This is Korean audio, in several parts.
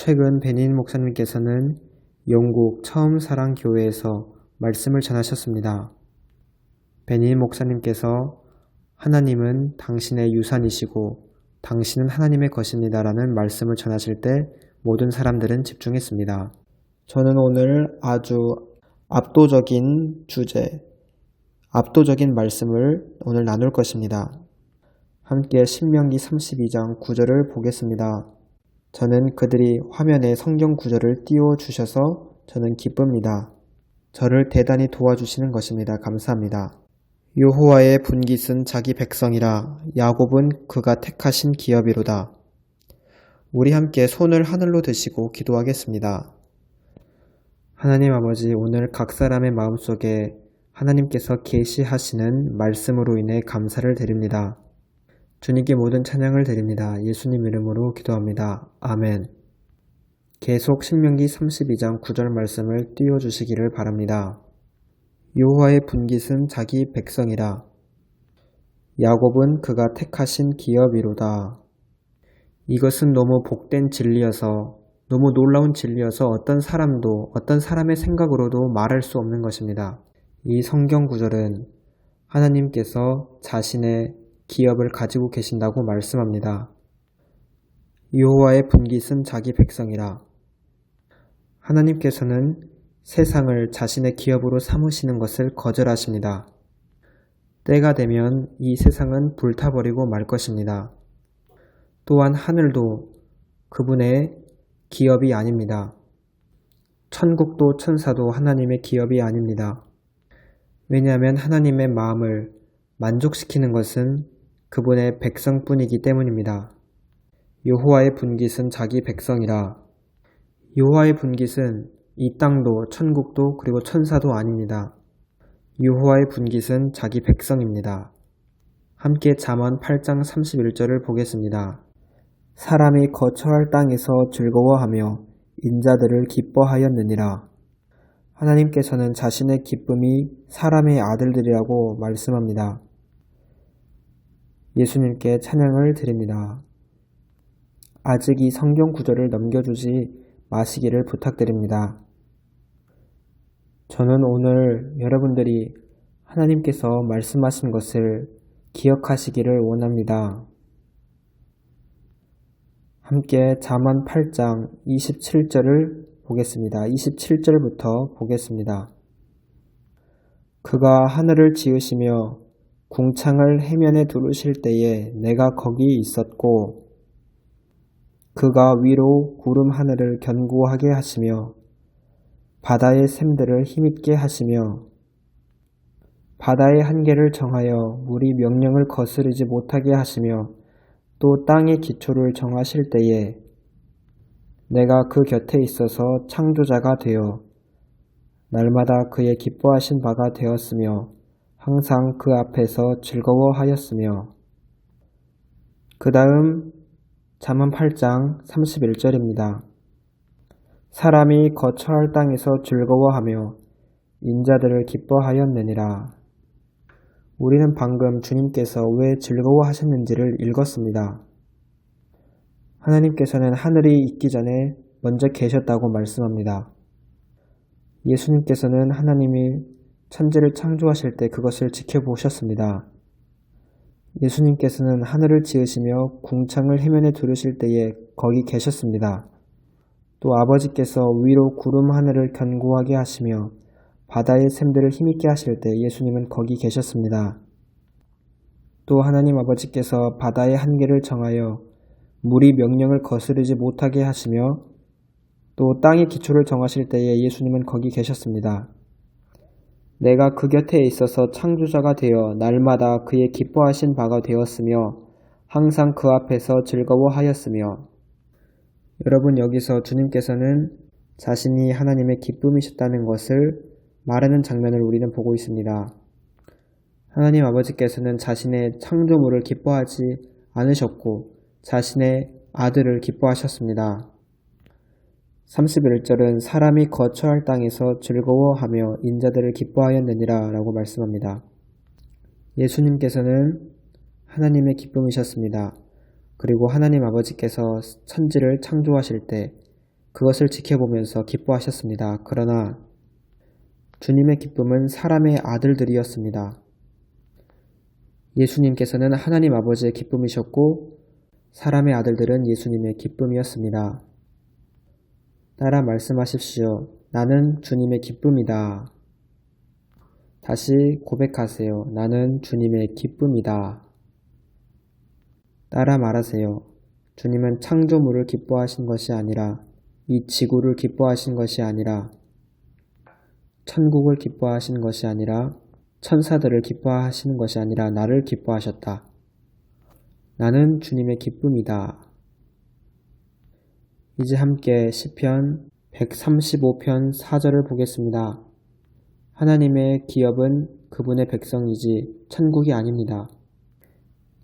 최근 베닌 목사님께서는 영국 처음사랑교회에서 말씀을 전하셨습니다. 베닌 목사님께서 하나님은 당신의 유산이시고 당신은 하나님의 것입니다 라는 말씀을 전하실 때 모든 사람들은 집중했습니다. 저는 오늘 아주 압도적인 주제, 압도적인 말씀을 오늘 나눌 것입니다. 함께 신명기 32장 9절을 보겠습니다. 저는 그들이 화면에 성경 구절을 띄워주셔서 저는 기쁩니다. 저를 대단히 도와주시는 것입니다. 감사합니다. 여호와의 분깃은 자기 백성이라 야곱은 그가 택하신 기업이로다. 우리 함께 손을 하늘로 드시고 기도하겠습니다. 하나님 아버지, 오늘 각 사람의 마음속에 하나님께서 계시하시는 말씀으로 인해 감사를 드립니다. 주님께 모든 찬양을 드립니다. 예수님 이름으로 기도합니다. 아멘. 계속 신명기 32장 9절 말씀을 띄워주시기를 바랍니다. 여호와의 분깃은 자기 백성이라 야곱은 그가 택하신 기업이로다. 이것은 너무 복된 진리여서, 너무 놀라운 진리여서 어떤 사람도, 어떤 사람의 생각으로도 말할 수 없는 것입니다. 이 성경 구절은 하나님께서 자신의 기업을 가지고 계신다고 말씀합니다. 여호와의 분깃은 자기 백성이라. 하나님께서는 세상을 자신의 기업으로 삼으시는 것을 거절하십니다. 때가 되면 이 세상은 불타버리고 말 것입니다. 또한 하늘도 그분의 기업이 아닙니다. 천국도 천사도 하나님의 기업이 아닙니다. 왜냐하면 하나님의 마음을 만족시키는 것은 그분의 백성뿐이기 때문입니다. 여호와의 분깃은 자기 백성이라. 여호와의 분깃은 이 땅도 천국도 그리고 천사도 아닙니다. 여호와의 분깃은 자기 백성입니다. 함께 잠언 8장 31절을 보겠습니다. 사람이 거처할 땅에서 즐거워하며 인자들을 기뻐하였느니라. 하나님께서는 자신의 기쁨이 사람의 아들들이라고 말씀합니다. 예수님께 찬양을 드립니다. 아직 이 성경 구절을 넘겨주지 마시기를 부탁드립니다. 저는 오늘 여러분들이 하나님께서 말씀하신 것을 기억하시기를 원합니다. 함께 잠언 8장 27절을 보겠습니다. 27절부터 보겠습니다. 그가 하늘을 지으시며 궁창을 해면에 두르실 때에 내가 거기 있었고 그가 위로 구름 하늘을 견고하게 하시며 바다의 샘들을 힘있게 하시며 바다의 한계를 정하여 물이 명령을 거스르지 못하게 하시며 또 땅의 기초를 정하실 때에 내가 그 곁에 있어서 창조자가 되어 날마다 그의 기뻐하신 바가 되었으며 항상 그 앞에서 즐거워하였으며. 그 다음 잠언 8장 31절입니다. 사람이 거처할 땅에서 즐거워하며 인자들을 기뻐하였느니라. 우리는 방금 주님께서 왜 즐거워하셨는지를 읽었습니다. 하나님께서는 하늘이 있기 전에 먼저 계셨다고 말씀합니다. 예수님께서는 하나님이 천지를 창조하실 때 그것을 지켜보셨습니다. 예수님께서는 하늘을 지으시며 궁창을 해면에 두르실 때에 거기 계셨습니다. 또 아버지께서 위로 구름 하늘을 견고하게 하시며 바다의 샘들을 힘있게 하실 때 예수님은 거기 계셨습니다. 또 하나님 아버지께서 바다의 한계를 정하여 물이 명령을 거스르지 못하게 하시며 또 땅의 기초를 정하실 때에 예수님은 거기 계셨습니다. 내가 그 곁에 있어서 창조자가 되어 날마다 그의 기뻐하신 바가 되었으며 항상 그 앞에서 즐거워하였으며. 여러분, 여기서 주님께서는 자신이 하나님의 기쁨이셨다는 것을 말하는 장면을 우리는 보고 있습니다. 하나님 아버지께서는 자신의 창조물을 기뻐하지 않으셨고 자신의 아들을 기뻐하셨습니다. 31절은 사람이 거처할 땅에서 즐거워하며 인자들을 기뻐하였느니라 라고 말씀합니다. 예수님께서는 하나님의 기쁨이셨습니다. 그리고 하나님 아버지께서 천지를 창조하실 때 그것을 지켜보면서 기뻐하셨습니다. 그러나 주님의 기쁨은 사람의 아들들이었습니다. 예수님께서는 하나님 아버지의 기쁨이셨고 사람의 아들들은 예수님의 기쁨이었습니다. 따라 말씀하십시오. 나는 주님의 기쁨이다. 다시 고백하세요. 나는 주님의 기쁨이다. 따라 말하세요. 주님은 창조물을 기뻐하신 것이 아니라 이 지구를 기뻐하신 것이 아니라 천국을 기뻐하신 것이 아니라 천사들을 기뻐하시는 것이 아니라 나를 기뻐하셨다. 나는 주님의 기쁨이다. 이제 함께 시편 135편 4절을 보겠습니다. 하나님의 기업은 그분의 백성이지 천국이 아닙니다.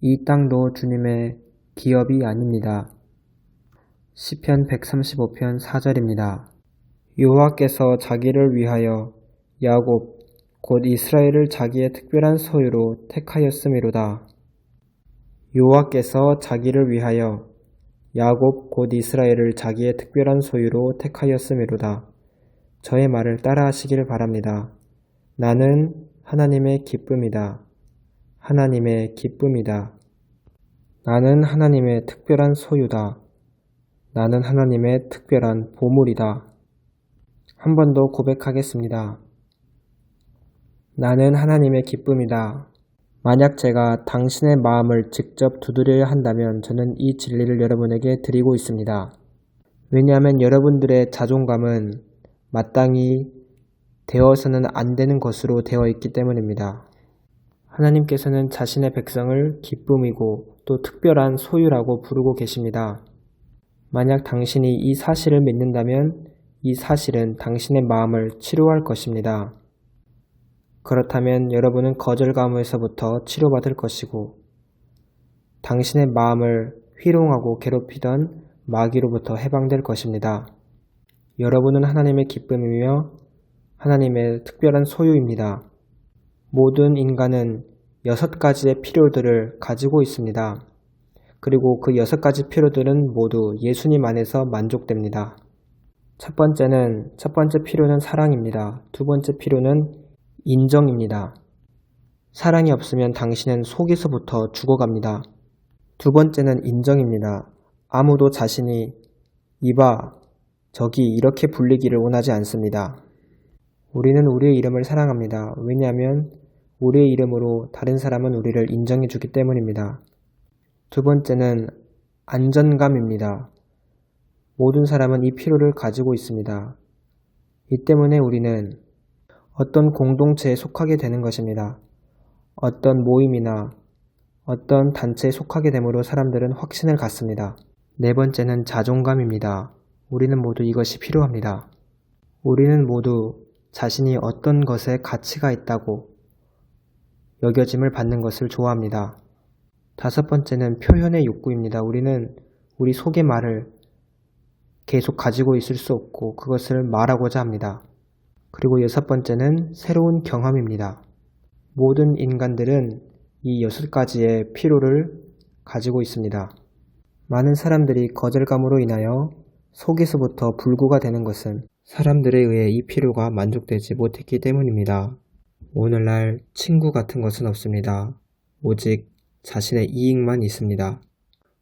이 땅도 주님의 기업이 아닙니다. 시편 135편 4절입니다. 여호와께서 자기를 위하여 야곱 곧 이스라엘을 자기의 특별한 소유로 택하였음이로다. 여호와께서 자기를 위하여 야곱 곧 이스라엘을 자기의 특별한 소유로 택하였음이로다. 저의 말을 따라하시기를 바랍니다. 나는 하나님의 기쁨이다. 하나님의 기쁨이다. 나는 하나님의 특별한 소유다. 나는 하나님의 특별한 보물이다. 한 번 더 고백하겠습니다. 나는 하나님의 기쁨이다. 만약 제가 당신의 마음을 직접 두드려야 한다면 저는 이 진리를 여러분에게 드리고 있습니다. 왜냐하면 여러분들의 자존감은 마땅히 되어서는 안 되는 것으로 되어 있기 때문입니다. 하나님께서는 자신의 백성을 기쁨이고 또 특별한 소유라고 부르고 계십니다. 만약 당신이 이 사실을 믿는다면 이 사실은 당신의 마음을 치료할 것입니다. 그렇다면 여러분은 거절감에서부터 치료받을 것이고 당신의 마음을 희롱하고 괴롭히던 마귀로부터 해방될 것입니다. 여러분은 하나님의 기쁨이며 하나님의 특별한 소유입니다. 모든 인간은 6가지의 필요들을 가지고 있습니다. 그리고 그 6가지 필요들은 모두 예수님 안에서 만족됩니다. 첫 번째 필요는 사랑입니다. 두 번째 필요는 인정입니다. 사랑이 없으면 당신은 속에서부터 죽어갑니다. 두 번째는 인정입니다. 아무도 자신이 이봐, 저기 이렇게 불리기를 원하지 않습니다. 우리는 우리의 이름을 사랑합니다. 왜냐하면 우리의 이름으로 다른 사람은 우리를 인정해 주기 때문입니다. 두 번째는 안전감입니다. 모든 사람은 이 필요를 가지고 있습니다. 이 때문에 우리는 어떤 공동체에 속하게 되는 것입니다. 어떤 모임이나 어떤 단체에 속하게 됨으로 사람들은 확신을 갖습니다. 네 번째는 자존감입니다. 우리는 모두 이것이 필요합니다. 우리는 모두 자신이 어떤 것에 가치가 있다고 여겨짐을 받는 것을 좋아합니다. 다섯 번째는 표현의 욕구입니다. 우리는 우리 속의 말을 계속 가지고 있을 수 없고 그것을 말하고자 합니다. 그리고 여섯 번째는 새로운 경험입니다. 모든 인간들은 이 6가지의 필요를 가지고 있습니다. 많은 사람들이 거절감으로 인하여 속에서부터 불구가 되는 것은 사람들에 의해 이 필요가 만족되지 못했기 때문입니다. 오늘날 친구 같은 것은 없습니다. 오직 자신의 이익만 있습니다.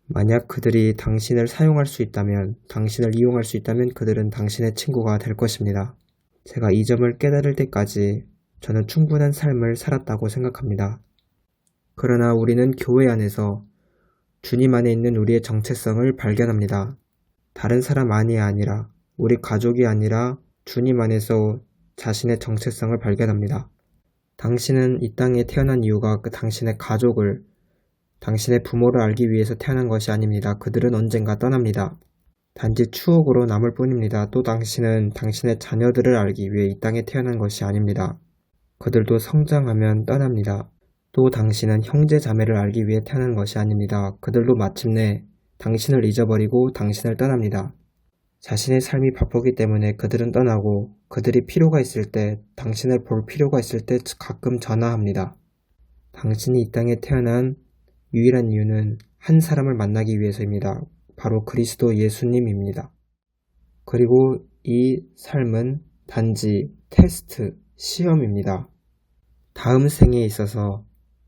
만약 그들이 당신을 사용할 수 있다면, 당신을 이용할 수 있다면 그들은 당신의 친구가 될 것입니다. 제가 이 점을 깨달을 때까지 저는 충분한 삶을 살았다고 생각합니다. 그러나 우리는 교회 안에서 주님 안에 있는 우리의 정체성을 발견합니다. 다른 사람 안이 아니라, 우리 가족이 아니라 주님 안에서 자신의 정체성을 발견합니다. 당신은 이 땅에 태어난 이유가 당신의 가족을, 당신의 부모를 알기 위해서 태어난 것이 아닙니다. 그들은 언젠가 떠납니다. 단지 추억으로 남을 뿐입니다. 또 당신은 당신의 자녀들을 알기 위해 이 땅에 태어난 것이 아닙니다. 그들도 성장하면 떠납니다. 또 당신은 형제 자매를 알기 위해 태어난 것이 아닙니다. 그들도 마침내 당신을 잊어버리고 당신을 떠납니다. 자신의 삶이 바쁘기 때문에 그들은 떠나고 그들이 필요가 있을 때, 당신을 볼 필요가 있을 때 가끔 전화합니다. 당신이 이 땅에 태어난 유일한 이유는 한 사람을 만나기 위해서입니다. 바로 그리스도 예수님입니다. 그리고 이 삶은 단지 테스트, 시험입니다. 다음 생에 있어서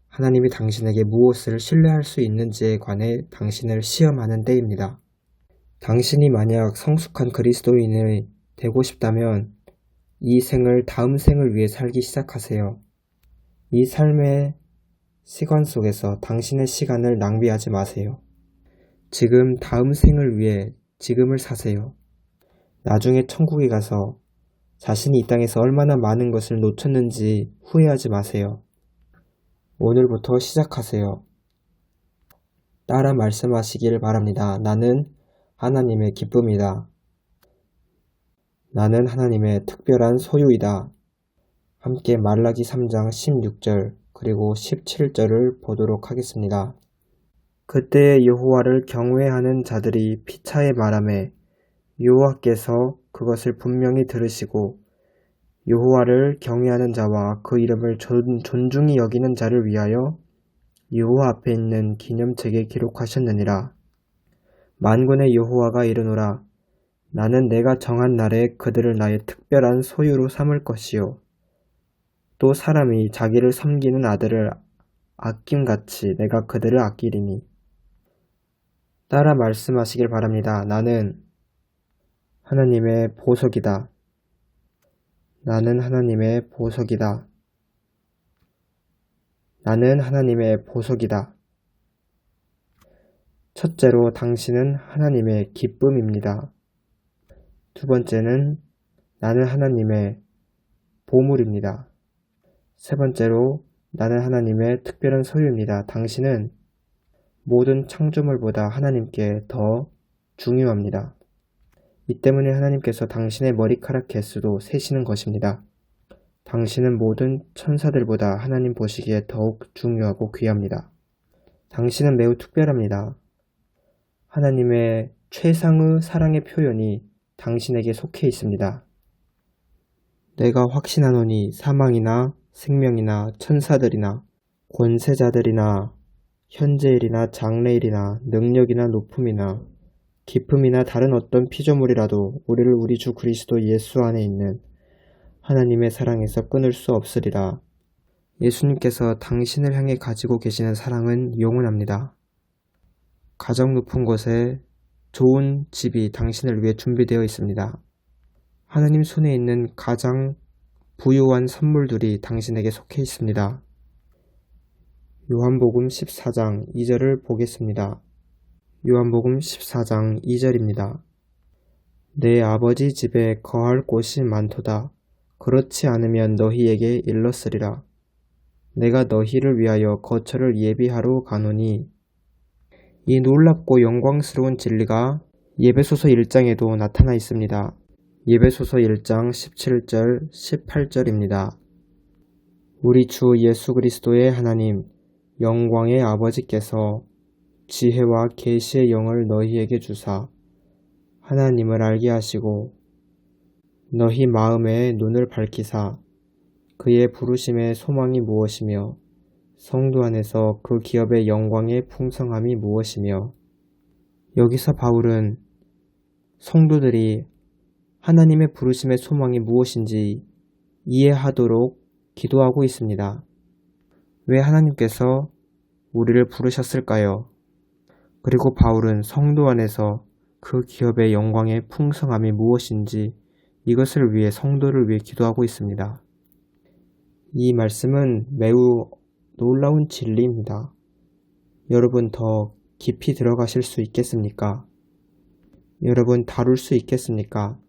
하나님이 당신에게 무엇을 신뢰할 수 있는지에 관해 당신을 시험하는 때입니다. 당신이 만약 성숙한 그리스도인이 되고 싶다면 이 생을 다음 생을 위해 살기 시작하세요. 이 삶의 시간 속에서 당신의 시간을 낭비하지 마세요. 지금 다음 생을 위해 지금을 사세요. 나중에 천국에 가서 자신이 이 땅에서 얼마나 많은 것을 놓쳤는지 후회하지 마세요. 오늘부터 시작하세요. 따라 말씀하시길 바랍니다. 나는 하나님의 기쁨이다. 나는 하나님의 특별한 소유이다. 함께 말라기 3장 16절 그리고 17절을 보도록 하겠습니다. 그때에 여호와를 경외하는 자들이 피차에 말하매 여호와께서 그것을 분명히 들으시고 여호와를 경외하는 자와 그 이름을 존중히 여기는 자를 위하여 여호와 앞에 있는 기념책에 기록하셨느니라. 만군의 여호와가 이르노라. 나는 내가 정한 날에 그들을 나의 특별한 소유로 삼을 것이요. 또 사람이 자기를 섬기는 아들을 아낌같이 내가 그들을 아끼리니. 따라 말씀하시길 바랍니다. 나는 하나님의 보석이다. 나는 하나님의 보석이다. 나는 하나님의 보석이다. 첫째로 당신은 하나님의 기쁨입니다. 두 번째는 나는 하나님의 보물입니다. 세 번째로 나는 하나님의 특별한 소유입니다. 당신은 모든 창조물보다 하나님께 더 중요합니다. 이 때문에 하나님께서 당신의 머리카락 개수도 세시는 것입니다. 당신은 모든 천사들보다 하나님 보시기에 더욱 중요하고 귀합니다. 당신은 매우 특별합니다. 하나님의 최상의 사랑의 표현이 당신에게 속해 있습니다. 내가 확신하노니 사망이나 생명이나 천사들이나 권세자들이나 현재일이나 장래일이나 능력이나 높음이나 기품이나 다른 어떤 피조물이라도 우리를 우리 주 그리스도 예수 안에 있는 하나님의 사랑에서 끊을 수 없으리라. 예수님께서 당신을 향해 가지고 계시는 사랑은 영원합니다. 가장 높은 곳에 좋은 집이 당신을 위해 준비되어 있습니다. 하나님 손에 있는 가장 부유한 선물들이 당신에게 속해 있습니다. 요한복음 14장 2절을 보겠습니다. 요한복음 14장 2절입니다. 내 아버지 집에 거할 곳이 많도다. 그렇지 않으면 너희에게 일렀으리라. 내가 너희를 위하여 거처를 예비하러 가노니. 이 놀랍고 영광스러운 진리가 예배소서 1장에도 나타나 있습니다. 예배소서 1장 17절, 18절입니다. 우리 주 예수 그리스도의 하나님, 영광의 아버지께서 지혜와 계시의 영을 너희에게 주사 하나님을 알게 하시고 너희 마음의 눈을 밝히사 그의 부르심의 소망이 무엇이며 성도 안에서 그 기업의 영광의 풍성함이 무엇이며. 여기서 바울은 성도들이 하나님의 부르심의 소망이 무엇인지 이해하도록 기도하고 있습니다. 왜 하나님께서 우리를 부르셨을까요? 그리고 바울은 성도 안에서 그 기업의 영광의 풍성함이 무엇인지 이것을 위해 성도를 위해 기도하고 있습니다. 이 말씀은 매우 놀라운 진리입니다. 여러분 더 깊이 들어가실 수 있겠습니까? 여러분 다룰 수 있겠습니까?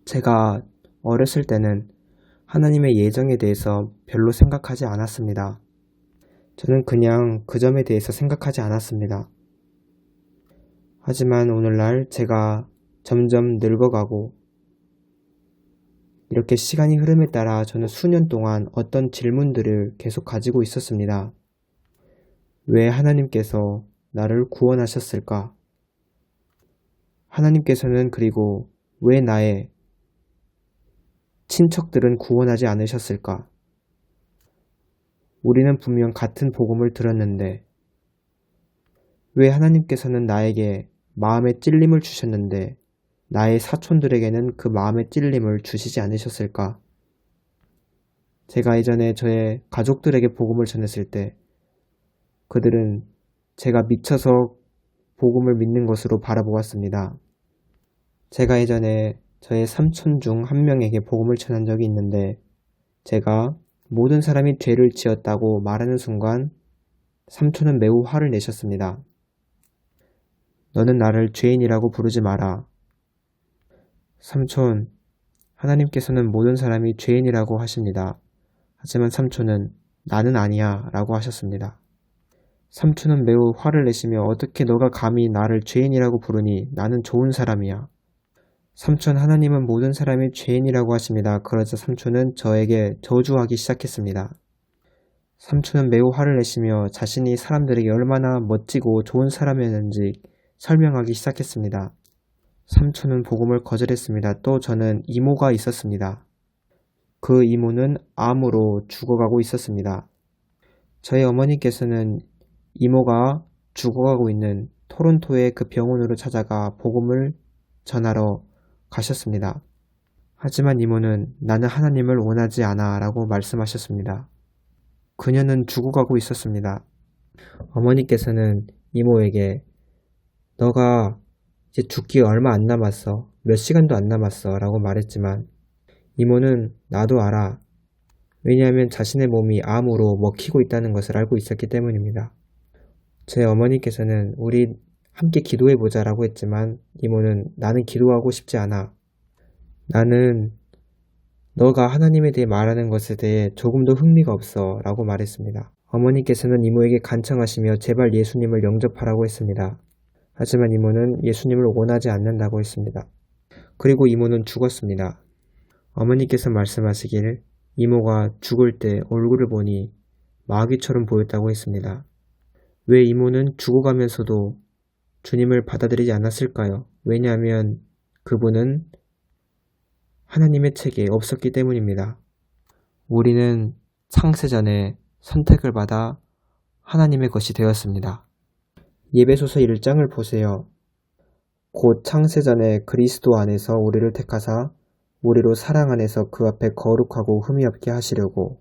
제가 어렸을 때는 하나님의 예정에 대해서 별로 생각하지 않았습니다. 저는 그냥 그 점에 대해서 생각하지 않았습니다. 하지만 오늘날 제가 점점 늙어가고 이렇게 시간이 흐름에 따라 저는 수년 동안 어떤 질문들을 계속 가지고 있었습니다. 왜 하나님께서 나를 구원하셨을까? 하나님께서는 그리고 왜 나의 친척들은 구원하지 않으셨을까? 우리는 분명 같은 복음을 들었는데 왜 하나님께서는 나에게 마음의 찔림을 주셨는데 나의 사촌들에게는 그 마음의 찔림을 주시지 않으셨을까? 제가 이전에 저의 가족들에게 복음을 전했을 때 그들은 제가 미쳐서 복음을 믿는 것으로 바라보았습니다. 제가 예전에 저의 삼촌 중 한 명에게 복음을 전한 적이 있는데 제가 모든 사람이 죄를 지었다고 말하는 순간 삼촌은 매우 화를 내셨습니다. 너는 나를 죄인이라고 부르지 마라. 삼촌, 하나님께서는 모든 사람이 죄인이라고 하십니다. 하지만 삼촌은 나는 아니야 라고 하셨습니다. 삼촌은 매우 화를 내시며 어떻게 너가 감히 나를 죄인이라고 부르니 나는 좋은 사람이야. 삼촌 하나님은 모든 사람이 죄인이라고 하십니다. 그러자 삼촌은 저에게 저주하기 시작했습니다. 삼촌은 매우 화를 내시며 자신이 사람들에게 얼마나 멋지고 좋은 사람이었는지 설명하기 시작했습니다. 삼촌은 복음을 거절했습니다. 또 저는 이모가 있었습니다. 그 이모는 암으로 죽어가고 있었습니다. 저희 어머니께서는 이모가 죽어가고 있는 토론토의 그 병원으로 찾아가 복음을 전하러 가셨습니다. 하지만 이모는 나는 하나님을 원하지 않아 라고 말씀하셨습니다. 그녀는 죽어가고 있었습니다. 어머니께서는 이모에게 너가 이제 죽기 얼마 안 남았어. 몇 시간도 안 남았어 라고 말했지만 이모는 나도 알아. 왜냐하면 자신의 몸이 암으로 먹히고 있다는 것을 알고 있었기 때문입니다. 제 어머니께서는 우리 함께 기도해보자 라고 했지만 이모는 나는 기도하고 싶지 않아. 나는 너가 하나님에 대해 말하는 것에 대해 조금도 흥미가 없어 라고 말했습니다. 어머니께서는 이모에게 간청하시며 제발 예수님을 영접하라고 했습니다. 하지만 이모는 예수님을 원하지 않는다고 했습니다. 그리고 이모는 죽었습니다. 어머니께서 말씀하시길 이모가 죽을 때 얼굴을 보니 마귀처럼 보였다고 했습니다. 왜 이모는 죽어가면서도 주님을 받아들이지 않았을까요? 왜냐하면 그분은 하나님의 책에 없었기 때문입니다. 우리는 창세전에 선택을 받아 하나님의 것이 되었습니다. 예배소서 1장을 보세요. 곧 창세전에 그리스도 안에서 우리를 택하사 우리로 사랑 안에서 그 앞에 거룩하고 흠이 없게 하시려고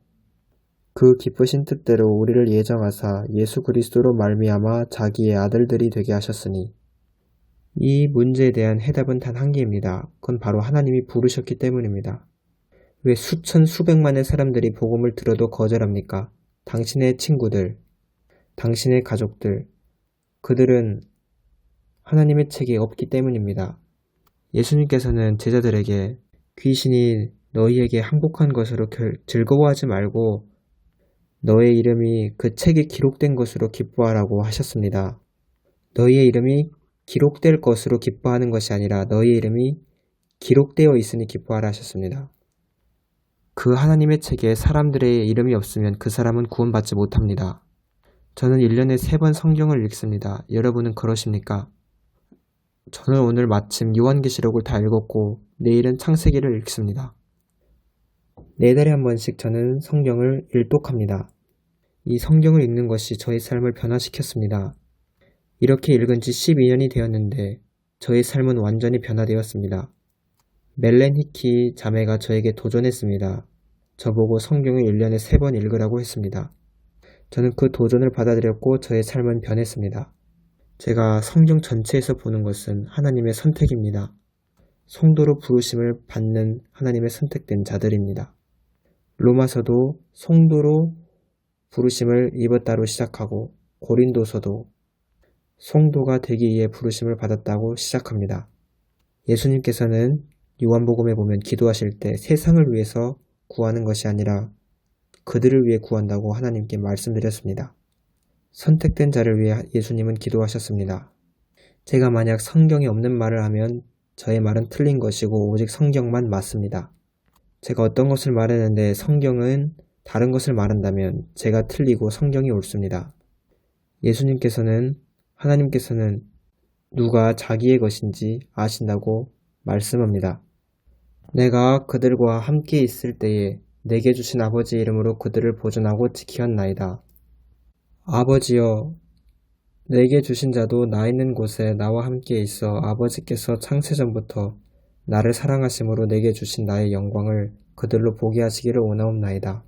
그 기쁘신 뜻대로 우리를 예정하사 예수 그리스도로 말미암아 자기의 아들들이 되게 하셨으니 이 문제에 대한 해답은 단 한 개입니다. 그건 바로 하나님이 부르셨기 때문입니다. 왜 수천 수백만의 사람들이 복음을 들어도 거절합니까? 당신의 친구들, 당신의 가족들, 그들은 하나님의 책에 없기 때문입니다. 예수님께서는 제자들에게 귀신이 너희에게 항복한 것으로 즐거워하지 말고 너의 이름이 그 책에 기록된 것으로 기뻐하라고 하셨습니다. 너희의 이름이 기록될 것으로 기뻐하는 것이 아니라 너희의 이름이 기록되어 있으니 기뻐하라 하셨습니다. 그 하나님의 책에 사람들의 이름이 없으면 그 사람은 구원받지 못합니다. 저는 1년에 3번 성경을 읽습니다. 여러분은 그러십니까? 저는 오늘 마침 요한계시록을 다 읽었고 내일은 창세기를 읽습니다. 4달에 한 번씩 저는 성경을 일독합니다. 이 성경을 읽는 것이 저의 삶을 변화시켰습니다. 이렇게 읽은 지 12년이 되었는데 저의 삶은 완전히 변화되었습니다. 멜렌 히키 자매가 저에게 도전했습니다. 저보고 성경을 1년에 3번 읽으라고 했습니다. 저는 그 도전을 받아들였고 저의 삶은 변했습니다. 제가 성경 전체에서 보는 것은 하나님의 선택입니다. 성도로 부르심을 받는 하나님의 선택된 자들입니다. 로마서도 성도로 부르심을 입었다로 시작하고 고린도서도 성도가 되기 위해 부르심을 받았다고 시작합니다. 예수님께서는 요한복음에 보면 기도하실 때 세상을 위해서 구하는 것이 아니라 그들을 위해 구한다고 하나님께 말씀드렸습니다. 선택된 자를 위해 예수님은 기도하셨습니다. 제가 만약 성경에 없는 말을 하면 저의 말은 틀린 것이고 오직 성경만 맞습니다. 제가 어떤 것을 말했는데 성경은 다른 것을 말한다면 제가 틀리고 성경이 옳습니다. 예수님께서는 하나님께서는 누가 자기의 것인지 아신다고 말씀합니다. 내가 그들과 함께 있을 때에 내게 주신 아버지의 이름으로 그들을 보존하고 지키었나이다. 아버지여, 내게 주신 자도 나 있는 곳에 나와 함께 있어 아버지께서 창세전부터 나를 사랑하심으로 내게 주신 나의 영광을 그들로 보게 하시기를 원하옵나이다.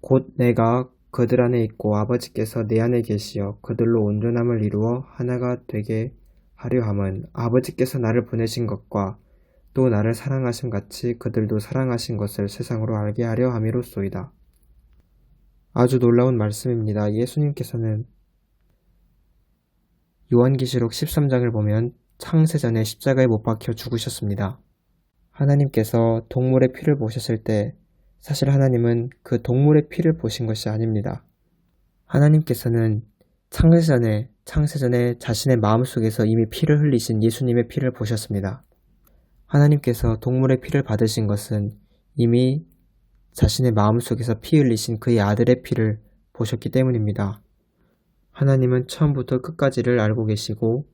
곧 내가 그들 안에 있고 아버지께서 내 안에 계시어 그들로 온전함을 이루어 하나가 되게 하려 함은 아버지께서 나를 보내신 것과 또 나를 사랑하심 같이 그들도 사랑하신 것을 세상으로 알게 하려 함이로소이다. 아주 놀라운 말씀입니다. 예수님께서는 요한계시록 13장을 보면 창세전에 십자가에 못 박혀 죽으셨습니다. 하나님께서 동물의 피를 보셨을 때 사실 하나님은 그 동물의 피를 보신 것이 아닙니다. 하나님께서는 창세전에 자신의 마음속에서 이미 피를 흘리신 예수님의 피를 보셨습니다. 하나님께서 동물의 피를 받으신 것은 이미 자신의 마음속에서 피 흘리신 그의 아들의 피를 보셨기 때문입니다. 하나님은 처음부터 끝까지를 알고 계시고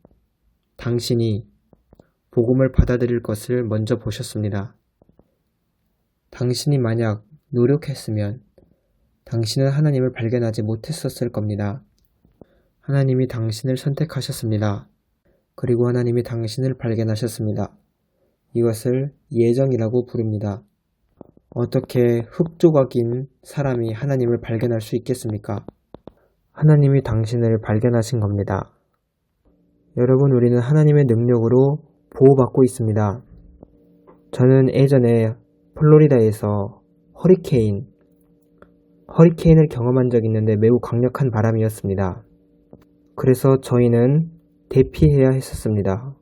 당신이 복음을 받아들일 것을 먼저 보셨습니다. 당신이 만약 노력했으면 당신은 하나님을 발견하지 못했었을 겁니다. 하나님이 당신을 선택하셨습니다. 그리고 하나님이 당신을 발견하셨습니다. 이것을 예정이라고 부릅니다. 어떻게 흙조각인 사람이 하나님을 발견할 수 있겠습니까? 하나님이 당신을 발견하신 겁니다. 여러분, 우리는 하나님의 능력으로 보호받고 있습니다. 저는 예전에 플로리다에서 허리케인을 경험한 적이 있는데 매우 강력한 바람이었습니다. 그래서 저희는 대피해야 했었습니다.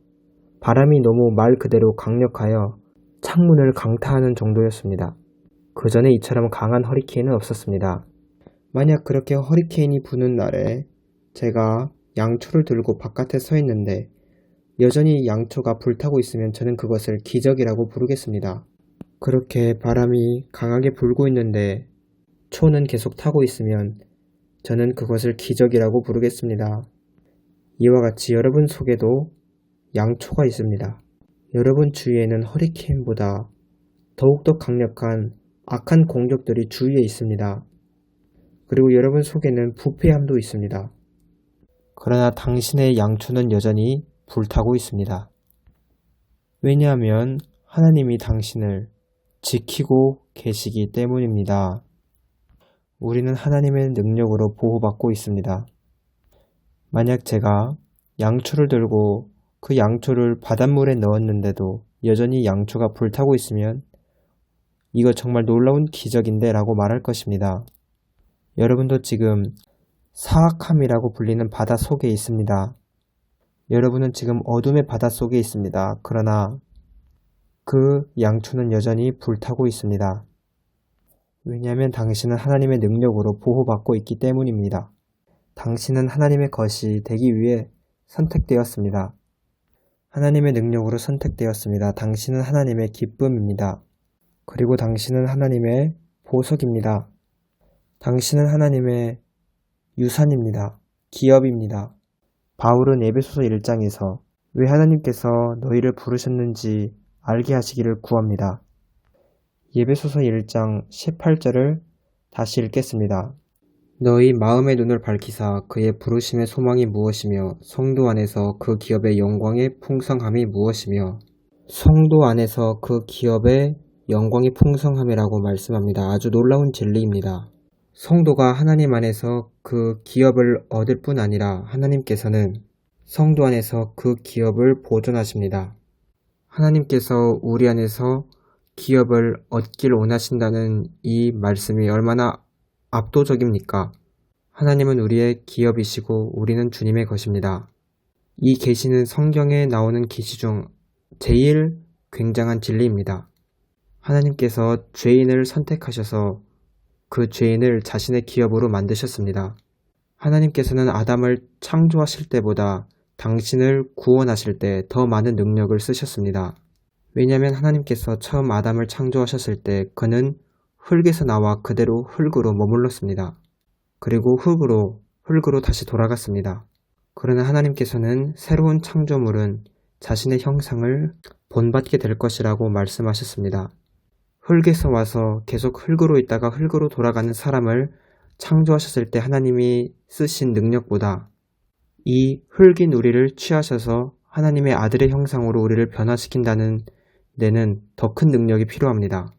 바람이 너무 말 그대로 강력하여 창문을 강타하는 정도였습니다. 그 전에 이처럼 강한 허리케인은 없었습니다. 만약 그렇게 허리케인이 부는 날에 제가 양초를 들고 바깥에 서 있는데 여전히 양초가 불타고 있으면 저는 그것을 기적이라고 부르겠습니다. 그렇게 바람이 강하게 불고 있는데 초는 계속 타고 있으면 저는 그것을 기적이라고 부르겠습니다. 이와 같이 여러분 속에도 양초가 있습니다. 여러분 주위에는 허리케인보다 더욱더 강력한 악한 공격들이 주위에 있습니다. 그리고 여러분 속에는 부패함도 있습니다. 그러나 당신의 양초는 여전히 불타고 있습니다. 왜냐하면 하나님이 당신을 지키고 계시기 때문입니다. 우리는 하나님의 능력으로 보호받고 있습니다. 만약 제가 양초를 들고 그 양초를 바닷물에 넣었는데도 여전히 양초가 불타고 있으면 이거 정말 놀라운 기적인데 라고 말할 것입니다. 여러분도 지금 사악함이라고 불리는 바다 속에 있습니다. 여러분은 지금 어둠의 바다 속에 있습니다. 그러나 그 양초는 여전히 불타고 있습니다. 왜냐하면 당신은 하나님의 능력으로 보호받고 있기 때문입니다. 당신은 하나님의 것이 되기 위해 선택되었습니다. 하나님의 능력으로 선택되었습니다. 당신은 하나님의 기쁨입니다. 그리고 당신은 하나님의 보석입니다. 당신은 하나님의 유산입니다. 기업입니다. 바울은 에베소서 1장에서 왜 하나님께서 너희를 부르셨는지 알게 하시기를 구합니다. 에베소서 1장 18절을 다시 읽겠습니다. 너희 마음의 눈을 밝히사 그의 부르심의 소망이 무엇이며 성도 안에서 그 기업의 영광의 풍성함이 무엇이며 성도 안에서 그 기업의 영광이 풍성함이라고 말씀합니다. 아주 놀라운 진리입니다. 성도가 하나님 안에서 그 기업을 얻을 뿐 아니라 하나님께서는 성도 안에서 그 기업을 보존하십니다. 하나님께서 우리 안에서 기업을 얻길 원하신다는 이 말씀이 얼마나 압도적입니까? 하나님은 우리의 기업이시고 우리는 주님의 것입니다. 이 계시는 성경에 나오는 계시 중 제일 굉장한 진리입니다. 하나님께서 죄인을 선택하셔서 그 죄인을 자신의 기업으로 만드셨습니다. 하나님께서는 아담을 창조하실 때보다 당신을 구원하실 때 더 많은 능력을 쓰셨습니다. 왜냐하면 하나님께서 처음 아담을 창조하셨을 때 그는 흙에서 나와 그대로 흙으로 머물렀습니다. 그리고 흙으로 다시 돌아갔습니다. 그러나 하나님께서는 새로운 창조물은 자신의 형상을 본받게 될 것이라고 말씀하셨습니다. 흙에서 와서 계속 흙으로 있다가 흙으로 돌아가는 사람을 창조하셨을 때 하나님이 쓰신 능력보다 이 흙인 우리를 취하셔서 하나님의 아들의 형상으로 우리를 변화시킨다는 내는 더 큰 능력이 필요합니다.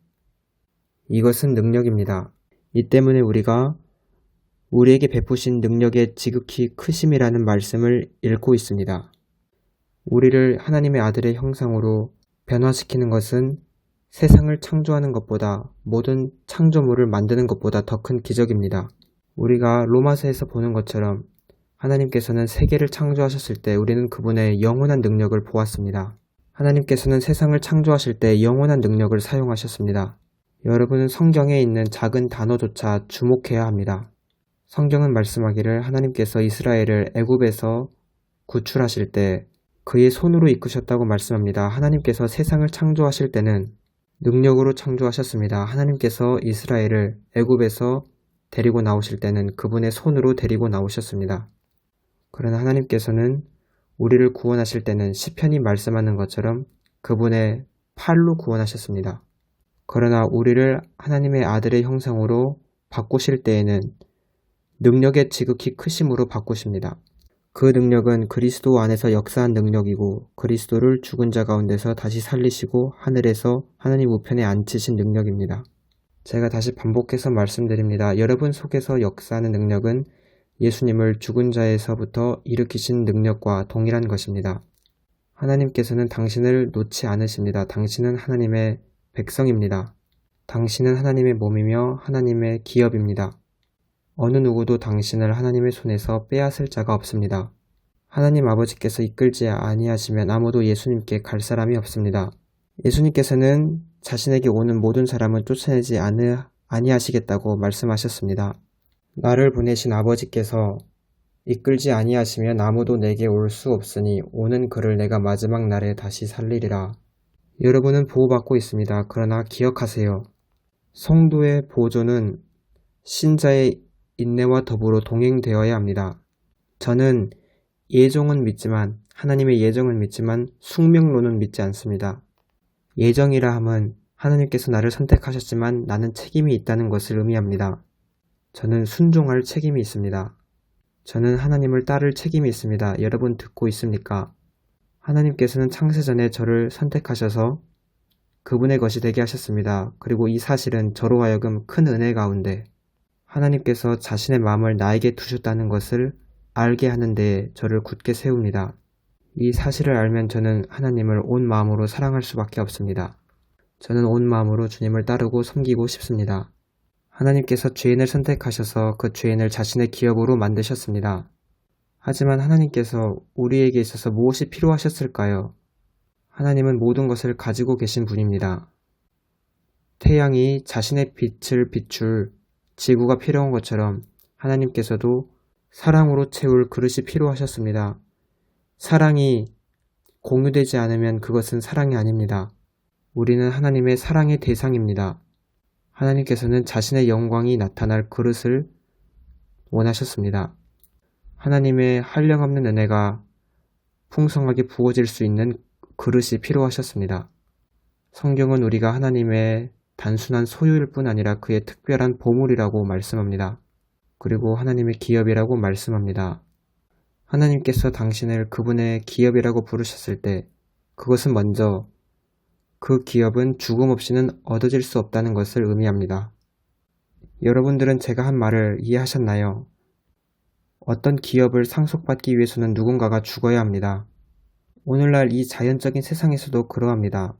이것은 능력입니다. 이 때문에 우리가 우리에게 베푸신 능력의 지극히 크심이라는 말씀을 읽고 있습니다. 우리를 하나님의 아들의 형상으로 변화시키는 것은 세상을 창조하는 것보다, 모든 창조물을 만드는 것보다 더 큰 기적입니다. 우리가 로마서에서 보는 것처럼 하나님께서는 세계를 창조하셨을 때 우리는 그분의 영원한 능력을 보았습니다. 하나님께서는 세상을 창조하실 때 영원한 능력을 사용하셨습니다. 여러분은 성경에 있는 작은 단어조차 주목해야 합니다. 성경은 말씀하기를 하나님께서 이스라엘을 애굽에서 구출하실 때 그의 손으로 이끄셨다고 말씀합니다. 하나님께서 세상을 창조하실 때는 능력으로 창조하셨습니다. 하나님께서 이스라엘을 애굽에서 데리고 나오실 때는 그분의 손으로 데리고 나오셨습니다. 그러나 하나님께서는 우리를 구원하실 때는 시편이 말씀하는 것처럼 그분의 팔로 구원하셨습니다. 그러나 우리를 하나님의 아들의 형상으로 바꾸실 때에는 능력의 지극히 크심으로 바꾸십니다. 그 능력은 그리스도 안에서 역사한 능력이고 그리스도를 죽은 자 가운데서 다시 살리시고 하늘에서 하나님 우편에 앉히신 능력입니다. 제가 다시 반복해서 말씀드립니다. 여러분 속에서 역사하는 능력은 예수님을 죽은 자에서부터 일으키신 능력과 동일한 것입니다. 하나님께서는 당신을 놓지 않으십니다. 당신은 하나님의 백성입니다. 당신은 하나님의 몸이며 하나님의 기업입니다. 어느 누구도 당신을 하나님의 손에서 빼앗을 자가 없습니다. 하나님 아버지께서 이끌지 아니하시면 아무도 예수님께 갈 사람이 없습니다. 예수님께서는 자신에게 오는 모든 사람은 쫓아내지 아니하시겠다고 말씀하셨습니다. 나를 보내신 아버지께서 이끌지 아니하시면 아무도 내게 올 수 없으니 오는 그를 내가 마지막 날에 다시 살리리라. 여러분은 보호받고 있습니다. 그러나 기억하세요. 성도의 보존은 신자의 인내와 더불어 동행되어야 합니다. 저는 예정은 믿지만 하나님의 예정은 믿지만 숙명론은 믿지 않습니다. 예정이라 함은 하나님께서 나를 선택하셨지만 나는 책임이 있다는 것을 의미합니다. 저는 순종할 책임이 있습니다. 저는 하나님을 따를 책임이 있습니다. 여러분 듣고 있습니까? 하나님께서는 창세전에 저를 선택하셔서 그분의 것이 되게 하셨습니다. 그리고 이 사실은 저로 하여금 큰 은혜 가운데 하나님께서 자신의 마음을 나에게 두셨다는 것을 알게 하는 데에 저를 굳게 세웁니다. 이 사실을 알면 저는 하나님을 온 마음으로 사랑할 수밖에 없습니다. 저는 온 마음으로 주님을 따르고 섬기고 싶습니다. 하나님께서 죄인을 선택하셔서 그 죄인을 자신의 기업으로 만드셨습니다. 하지만 하나님께서 우리에게 있어서 무엇이 필요하셨을까요? 하나님은 모든 것을 가지고 계신 분입니다. 태양이 자신의 빛을 비출 지구가 필요한 것처럼 하나님께서도 사랑으로 채울 그릇이 필요하셨습니다. 사랑이 공유되지 않으면 그것은 사랑이 아닙니다. 우리는 하나님의 사랑의 대상입니다. 하나님께서는 자신의 영광이 나타날 그릇을 원하셨습니다. 하나님의 한량없는 은혜가 풍성하게 부어질 수 있는 그릇이 필요하셨습니다. 성경은 우리가 하나님의 단순한 소유일 뿐 아니라 그의 특별한 보물이라고 말씀합니다. 그리고 하나님의 기업이라고 말씀합니다. 하나님께서 당신을 그분의 기업이라고 부르셨을 때 그것은 먼저 그 기업은 죽음 없이는 얻어질 수 없다는 것을 의미합니다. 여러분들은 제가 한 말을 이해하셨나요? 어떤 기업을 상속받기 위해서는 누군가가 죽어야 합니다. 오늘날 이 자연적인 세상에서도 그러합니다.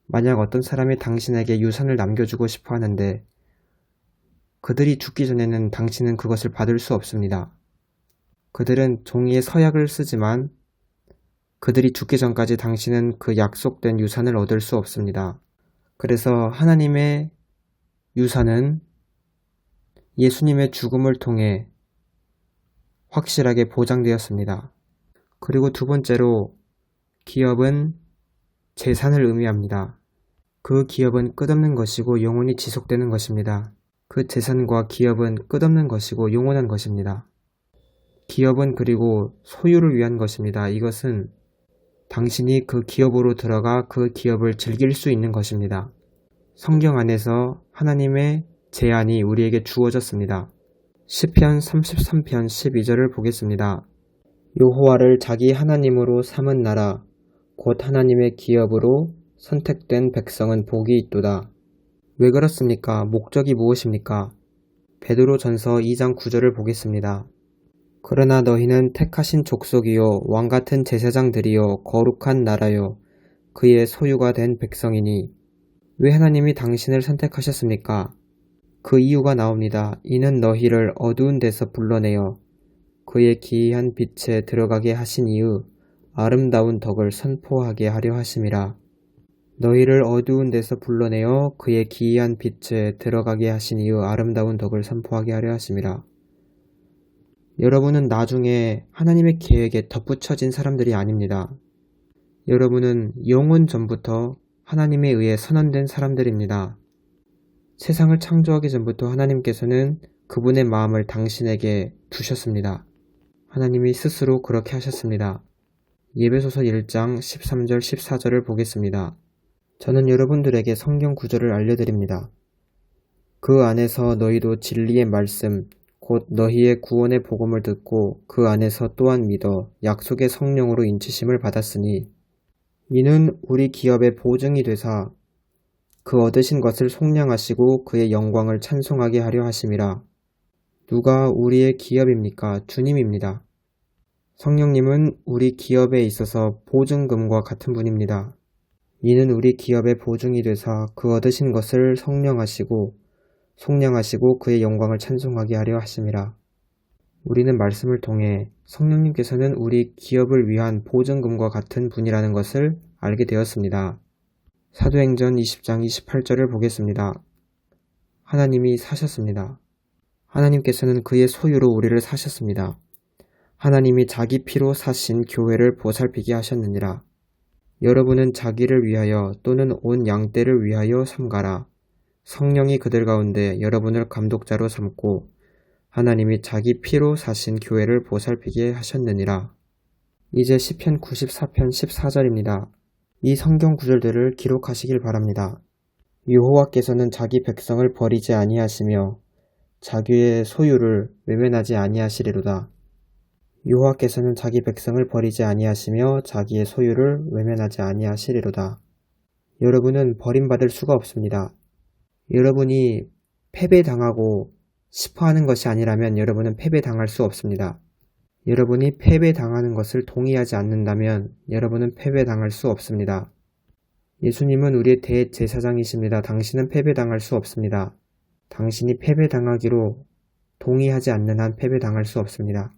만약 어떤 사람이 당신에게 유산을 남겨주고 싶어 하는데 그들이 죽기 전에는 당신은 그것을 받을 수 없습니다. 그들은 종이에 서약을 쓰지만 그들이 죽기 전까지 당신은 그 약속된 유산을 얻을 수 없습니다. 그래서 하나님의 유산은 예수님의 죽음을 통해 확실하게 보장되었습니다. 그리고 두 번째로 기업은 재산을 의미합니다. 그 기업은 끝없는 것이고 영원히 지속되는 것입니다. 그 재산과 기업은 끝없는 것이고 영원한 것입니다. 기업은 그리고 소유를 위한 것입니다. 이것은 당신이 그 기업으로 들어가 그 기업을 즐길 수 있는 것입니다. 성경 안에서 하나님의 제안이 우리에게 주어졌습니다. 시편 33편 12절을 보겠습니다. 여호와를 자기 하나님으로 삼은 나라 곧 하나님의 기업으로 선택된 백성은 복이 있도다. 왜 그렇습니까? 목적이 무엇입니까? 베드로전서 2장 9절을 보겠습니다. 그러나 너희는 택하신 족속이요 왕같은 제사장들이요 거룩한 나라요 그의 소유가 된 백성이니. 왜 하나님이 당신을 선택하셨습니까? 그 이유가 나옵니다. 이는 너희를 어두운 데서 불러내어 그의 기이한 빛에 들어가게 하신 이의 아름다운 덕을 선포하게 하려 하심이라. 너희를 어두운 데서 불러내어 그의 기이한 빛에 들어가게 하신 이의 아름다운 덕을 선포하게 하려 하심이라. 여러분은 나중에 하나님의 계획에 덧붙여진 사람들이 아닙니다. 여러분은 영원 전부터 하나님에 의해 선언된 사람들입니다. 세상을 창조하기 전부터 하나님께서는 그분의 마음을 당신에게 두셨습니다. 하나님이 스스로 그렇게 하셨습니다. 예배소서 1장 13절 14절을 보겠습니다. 저는 여러분들에게 성경 구절을 알려드립니다. 그 안에서 너희도 진리의 말씀 곧 너희의 구원의 복음을 듣고 그 안에서 또한 믿어 약속의 성령으로 인치심을 받았으니 이는 우리 기업의 보증이 되사 그 얻으신 것을 속량하시고 그의 영광을 찬송하게 하려 하심이라. 누가 우리의 기업입니까? 주님입니다. 성령님은 우리 기업에 있어서 보증금과 같은 분입니다. 이는 우리 기업의 보증이 되사 그 얻으신 것을 속량하시고 그의 영광을 찬송하게 하려 하심이라. 우리는 말씀을 통해 성령님께서는 우리 기업을 위한 보증금과 같은 분이라는 것을 알게 되었습니다. 사도행전 20장 28절을 보겠습니다. 하나님이 사셨습니다. 하나님께서는 그의 소유로 우리를 사셨습니다. 하나님이 자기 피로 사신 교회를 보살피게 하셨느니라. 여러분은 자기를 위하여 또는 온 양떼를 위하여 삼가라. 성령이 그들 가운데 여러분을 감독자로 삼고 하나님이 자기 피로 사신 교회를 보살피게 하셨느니라. 이제 시편 94편 14절입니다. 이 성경 구절들을 기록하시길 바랍니다. 여호와께서는 자기 백성을 버리지 아니하시며 자기의 소유를 외면하지 아니하시리로다. 여호와께서는 자기 백성을 버리지 아니하시며 자기의 소유를 외면하지 아니하시리로다. 여러분은 버림받을 수가 없습니다. 여러분이 패배당하고 싶어하는 것이 아니라면 여러분은 패배당할 수 없습니다. 여러분이 패배당하는 것을 동의하지 않는다면 여러분은 패배당할 수 없습니다. 예수님은 우리의 대제사장이십니다. 당신은 패배당할 수 없습니다. 당신이 패배당하기로 동의하지 않는 한 패배당할 수 없습니다.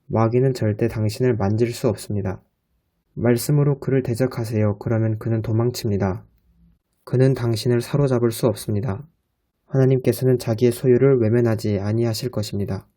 마귀는 절대 당신을 만질 수 없습니다. 말씀으로 그를 대적하세요. 그러면 그는 도망칩니다. 그는 당신을 사로잡을 수 없습니다. 하나님께서는 자기의 소유를 외면하지 아니하실 것입니다.